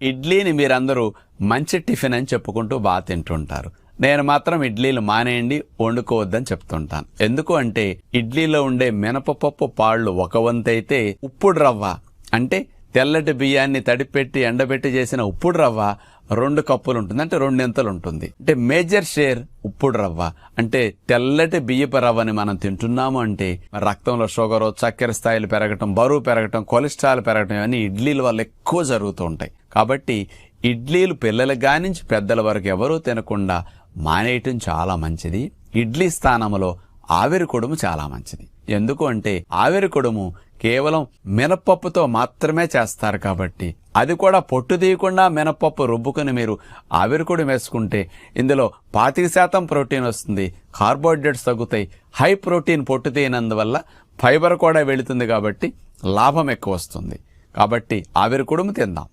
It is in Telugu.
ఇడ్లీని మీరందరూ మంచి టిఫిన్ అని చెప్పుకుంటూ బాగా తింటుంటారు. నేను మాత్రం ఇడ్లీలు మానేయండి, వండుకోవద్దని చెప్తుంటాను. ఎందుకు అంటే ఇడ్లీలో ఉండే మినపపప్పు పాళ్ళు ఒక వంతైతే ఉప్పుడు రవ్వ అంటే తెల్లటి బియ్యాన్ని తడిపెట్టి ఎండబెట్టి చేసిన ఉప్పుడు రవ్వ 2 కప్పులు ఉంటుంది, అంటే 2 ఉంటుంది. అంటే మేజర్ షేర్ ఉప్పుడు రవ్వ అంటే తెల్లటి బియ్యపు రవ్వని మనం తింటున్నాము అంటే రక్తంలో షుగర్, చక్కెర స్థాయిలు పెరగటం, బరువు పెరగటం, కొలెస్ట్రాల్ పెరగటం ఇవన్నీ ఇడ్లీల వల్ల ఎక్కువ జరుగుతూ ఉంటాయి. కాబట్టి ఇడ్లీలు పిల్లల గానించి పెద్దల వరకు ఎవరూ తినకుండా మానేయటం చాలా మంచిది. ఇడ్లీ స్థానంలో ఆవిరి కుడుము చాలా మంచిది. ఎందుకు అంటే ఆవిరి కుడుము కేవలం మినపప్పుతో మాత్రమే చేస్తారు కాబట్టి, అది కూడా పొట్టు తీయకుండా మినపప్పు రుబ్బుకుని మీరు ఆవిరి కుడుము వేసుకుంటే ఇందులో 25% ప్రోటీన్ వస్తుంది, కార్బోహైడ్రేట్స్ తగ్గుతాయి, హై ప్రోటీన్ పొట్టు తీయనందువల్ల ఫైబర్ కూడా వెళుతుంది కాబట్టి లాభం ఎక్కువ వస్తుంది. కాబట్టి ఆవిరి కుడుము తిందాం.